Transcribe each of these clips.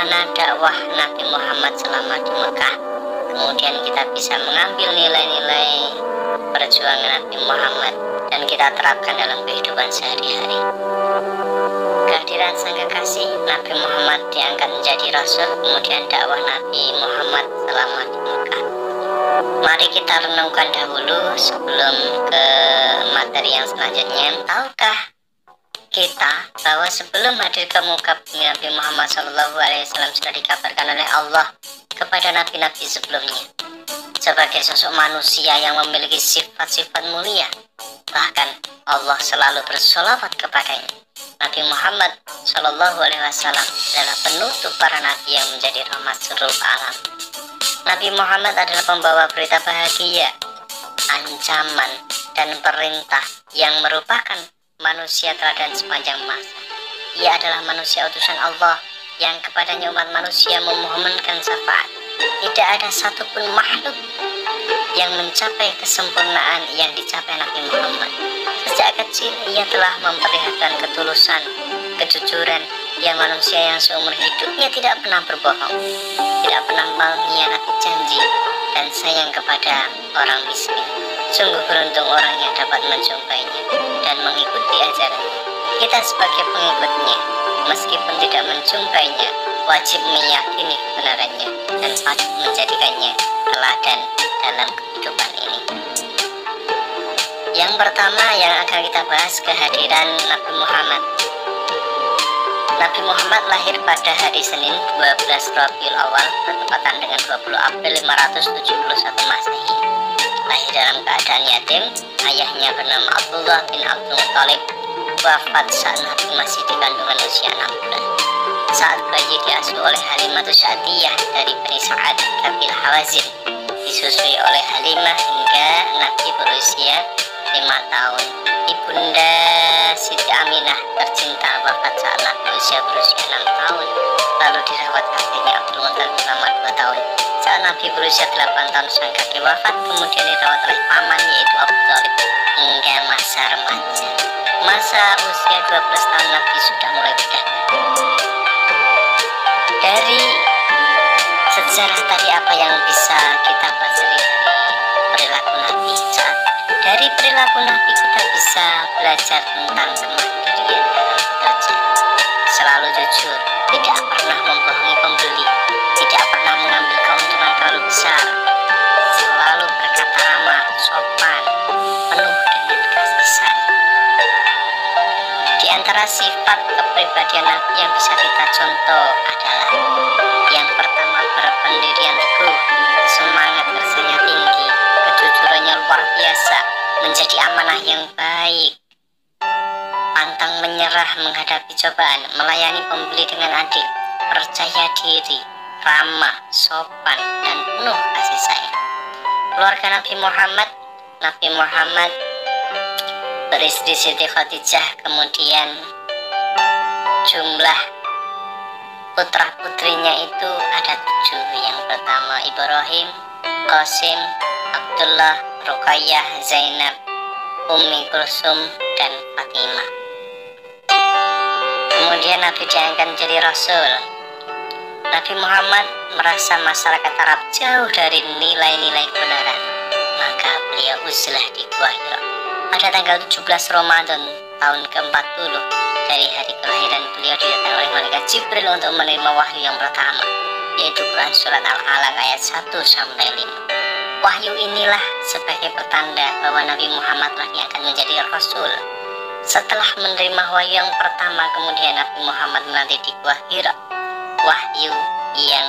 bagaimana dakwah Nabi Muhammad selama di Mekah. Kemudian kita bisa mengambil nilai-nilai perjuangan Nabi Muhammad dan kita terapkan dalam kehidupan sehari-hari. Kehadiran sang kekasih Nabi Muhammad diangkat menjadi Rasul, kemudian dakwah Nabi Muhammad selama di Mekah. Mari kita renungkan dahulu sebelum ke materi yang selanjutnya. Tahukah kita bahwa sebelum hadir ke muka bumi, Nabi Muhammad SAW sudah dikabarkan oleh Allah kepada nabi-nabi sebelumnya sebagai sosok manusia yang memiliki sifat-sifat mulia. Bahkan Allah selalu bersolawat kepadanya. Nabi Muhammad SAW adalah penutup para nabi yang menjadi rahmat seluruh alam. Nabi Muhammad adalah pembawa berita bahagia, ancaman, dan perintah yang merupakan manusia teladan sepanjang masa. Ia adalah manusia utusan Allah yang kepadanya umat manusia memohonkan syafaat. Tidak ada satupun makhluk yang mencapai kesempurnaan yang dicapai Nabi Muhammad. Sejak kecil ia telah memperlihatkan ketulusan, kejujuran yang manusia yang seumur hidupnya tidak pernah berbohong, tidak pernah mengkhianati janji, dan sayang kepada orang miskin. Sungguh beruntung orang yang dapat menjumpainya dan mengikuti ajarannya. Kita sebagai pengikutnya, meskipun tidak menjumpainya, wajib meyakini kebenarannya dan wajib menjadikannya teladan dalam kehidupan ini. Yang pertama yang akan kita bahas, kehadiran Nabi Muhammad. Nabi Muhammad lahir pada hari Senin 12 Rabiul Awal bertepatan dengan 20 April 571 Masehi. Lahir dalam keadaan yatim, ayahnya bernama Abdullah bin Abdul Muthalib wafat saat Nabi masih di kandungan usia 6 bulan. Saat bayi diasuh oleh Halimatus Sa'diyah dari Bani Sa'ad kabil Hawazin, disusui oleh Halimah hingga Nabi berusia 5 tahun. Ibunda Siti Aminah tercinta wafat saat Nabi berusia 6 tahun. Lalu dirawat kakeknya Abdul Muthalib selama 2 tahun. Saat Nabi berusia 8 tahun sang kakek wafat, kemudian dirawat oleh paman yaitu Abu Thalib hingga masa remaja. Masa usia 12 tahun Nabi sudah mulai berdagang. Dari sejarah tadi apa yang bisa kita pelajari dari perilaku Nabi? Dari perilaku Nabi kita bisa belajar tentang kemandirian dalam bekerja. Selalu jujur, tidak pernah membohongi pembeli, tidak pernah mengambil keuntungan terlalu besar, selalu berkata ramah, sopan, penuh dengan kasih sayang. Di antara sifat kepribadian Nabi yang bisa kita contoh adalah yang pertama, berpendirian teguh, semangat kerjanya tinggi, kejujurannya luar biasa, menjadi amanah yang baik, pantang menyerah menghadapi cobaan, melayani pembeli dengan adil, percaya diri, ramah, sopan, dan penuh kasih sayang. Keluarga Nabi Muhammad beristri Siti Khadijah, kemudian jumlah putra-putrinya itu ada 7. Yang pertama Ibrahim, Qasim, Abdullah, Ruqayyah, Zainab, Ummi Kulsum, dan Fatimah. Kemudian Nabi diangkat menjadi Rasul. Nabi Muhammad merasa masyarakat Arab jauh dari nilai-nilai kebenaran, maka beliau uzlah di Gua Hira. Pada tanggal 17 Ramadan tahun ke-40 dari hari kelahiran beliau didatangi oleh malaikat Jibril untuk menerima wahyu yang pertama, yaitu Quran Surat Al-Alaq ayat 1 sampai 5. Wahyu inilah sebagai pertanda bahwa Nabi Muhammad telah diangkat menjadi Rasul. Setelah menerima wahyu yang pertama, kemudian Nabi Muhammad menanti di Gua Hira wahyu yang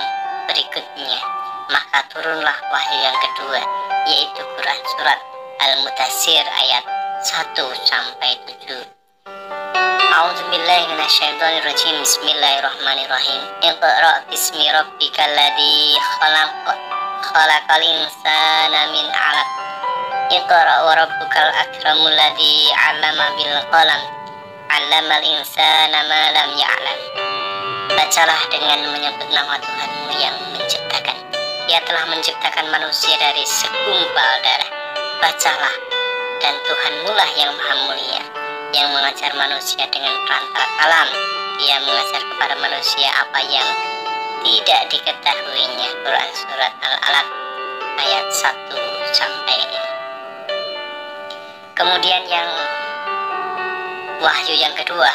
berikutnya. Maka turunlah wahyu yang kedua, yaitu Quran Surat Al-Mudaththir ayat 1 sampai 7. A'udzubillahi minasyaitonirrajim. Bismillahirrahmanirrahim. Iqra' bismi rabbikal ladzi khalaq. Khalaqal insana min 'alaq. Iqra' wa rabbukal akramul ladzi 'allama bil qalam. 'Allamal insana ma lam ya'lam. Bacalah dengan menyebut nama Tuhanmu yang menciptakan. Dia telah menciptakan manusia dari segumpal darah. Bacalah, dan Tuhanmu lah yang maha mulia, yang mengajar manusia dengan perantara kalam. Dia mengajar kepada manusia apa yang tidak diketahuinya. Quran surat Al-Alaq ayat 1 sampai. Kemudian yang wahyu yang kedua,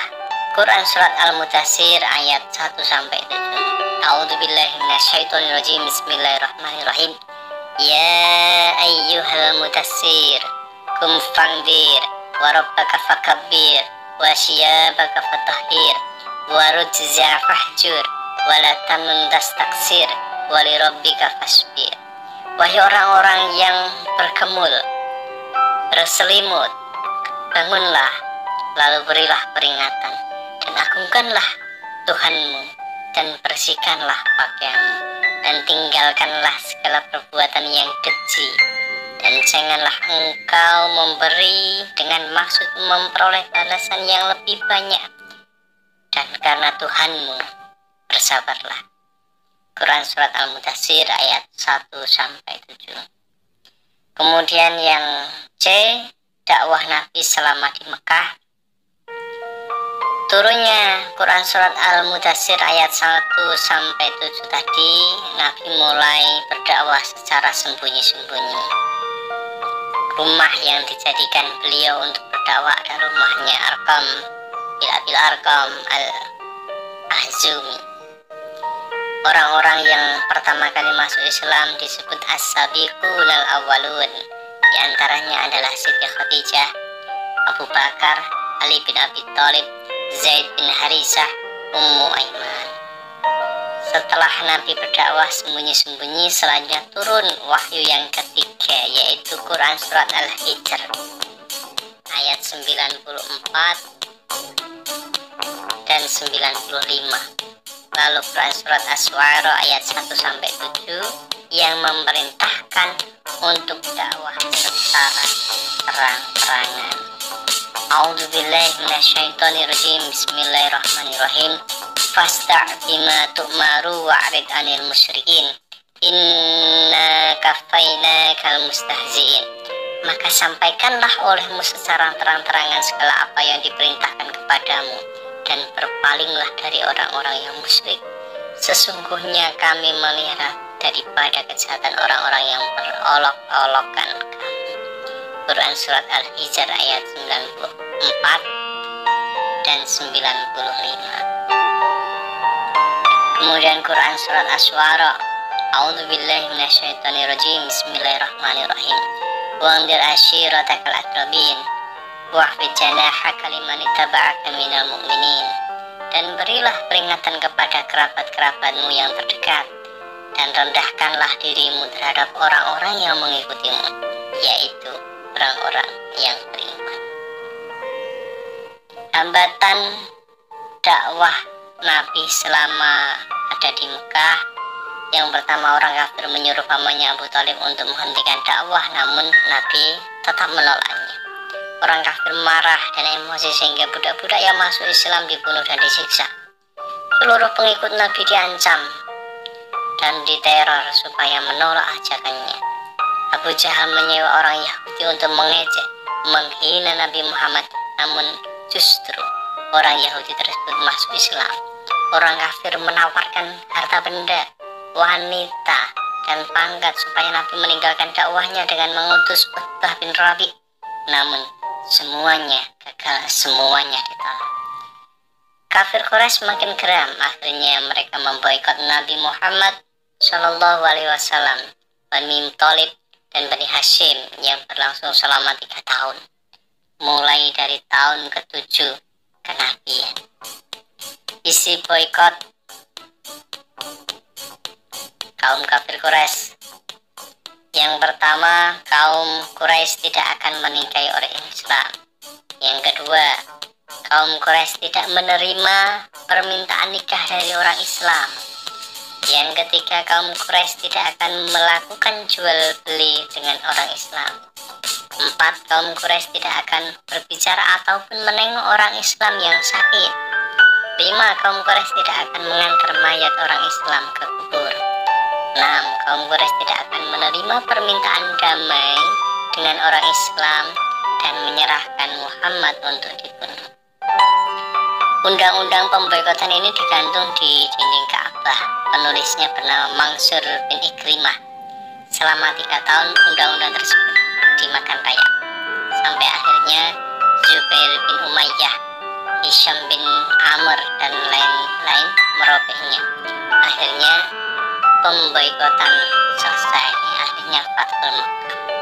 Quran surat Al-Mudaththir ayat 1 sampai 7. A'udzubillahi minasyaitonirrajim. Bismillahirrahmanirrahim. Ya ayyuhal mudaththir kum fangdir wa rabbaka fakabbir wa siyabaka fatahhir wa rujza fahjur wa la tamnun tastaksir wa li rabbika fasbir. Wahai orang-orang yang berkemul, berselimut, bangunlah, lalu berilah peringatan, dan agungkanlah Tuhanmu, dan bersihkanlah pakaianmu, dan tinggalkanlah segala perbuatan yang keji, dan janganlah engkau memberi dengan maksud memperoleh balasan yang lebih banyak, dan karena Tuhanmu bersabarlah. Quran surat Al-Mudaththir ayat 1 sampai 7. Kemudian yang C, dakwah Nabi selama di Mekah. Turunnya Quran surat Al-Mudaththir ayat 1 sampai 7 tadi, Nabi mulai berdakwah secara sembunyi-sembunyi. Rumah yang dijadikan beliau untuk berdakwah adalah rumahnya Arqam bin Abil Arqam Al-Ahzumi. Orang-orang yang pertama kali masuk Islam disebut As-Sabiqun Al-Awwalun. Di antaranya adalah Siti Khadijah, Abu Bakar, Ali bin Abi Thalib, Zaid bin Harisah, Ummu Aiman. Setelah Nabi berdakwah sembunyi-sembunyi, selanjutnya turun wahyu yang ketiga, yaitu Quran surat Al-Hijr ayat 94 dan 95. Lalu Quran surat Asy-Syu'ara ayat 1 sampai 7 yang memerintahkan untuk dakwah secara terang-terangan. A'udzubillahi minasyaitonirrajim. Bismillahirrahmanirrahim. Fasta' bima tu'maru wa'rid 'anil musyrikin. Inna kafainakal mustahzi'in. Maka sampaikanlah olehmu secara terang-terangan segala apa yang diperintahkan kepadamu, dan berpalinglah dari orang-orang yang musyrik. Sesungguhnya kami melihara daripada kejahatan orang-orang yang berolok-olokan kamu. Quran surat Al-Hijr ayat 94 dan 95. Kemudian Quran surat Asy-Syu'ara. A'udzubillahi minasyaitonirrajim. Bismillahirrahmanirrahim. Wa'anzir ashiratakal aqrabin wahfid janahaka liman ittaba'aka minal mu'minin. Dan berilah peringatan kepada kerabat-kerabatmu yang terdekat, dan rendahkanlah dirimu terhadap orang-orang yang mengikutimu, yaitu orang-orang yang beriman. Hambatan dakwah Nabi selama ada di Mekah. Yang pertama, orang kafir menyuruh pamannya Abu Thalib untuk menghentikan dakwah, namun Nabi tetap menolaknya. Orang kafir marah dan emosi sehingga budak-budak yang masuk Islam dibunuh dan disiksa. Seluruh pengikut Nabi diancam dan diteror supaya menolak ajakannya. Abu Jahal menyewa orang Yahudi untuk mengejek, menghina Nabi Muhammad, namun justru orang Yahudi tersebut masuk Islam. Orang kafir menawarkan harta benda, wanita, dan pangkat supaya Nabi meninggalkan dakwahnya dengan mengutus Utbah bin Rabi. Namun semuanya gagal, semuanya ditolak. Kafir Quraisy makin geram. Akhirnya mereka memboikot Nabi Muhammad Shallallahu Alaihi Wasallam, Bani Thalib dan Bani Hashim yang berlangsung selama 3 tahun, mulai dari tahun ke-7 kenabian. Isi boikot kaum kafir Quraisy. Yang pertama, kaum Quraisy tidak akan menikahi orang Islam. Yang kedua, kaum Quraisy tidak menerima permintaan nikah dari orang Islam. Yang ketiga, kaum Quraisy tidak akan melakukan jual beli dengan orang Islam. 4, kaum Quraisy tidak akan berbicara ataupun menengok orang Islam yang sakit. 5, kaum Quraisy tidak akan mengantar mayat orang Islam ke kubur. 6, kaum Quraisy tidak akan menerima permintaan damai dengan orang Islam dan menyerahkan Muhammad untuk dibunuh. Undang-undang pemboikotan ini digantung di dinding Ka'bah khutbah. Penulisnya bernama Mansur bin Ikrimah. Selama 3 tahun undang-undang tersebut dimakan raya, sampai akhirnya Zubair bin Umayyah, Hisham bin Amr, dan lain-lain merobeknya. Akhirnya pemboikotan selesai, akhirnya Fathul Makkah.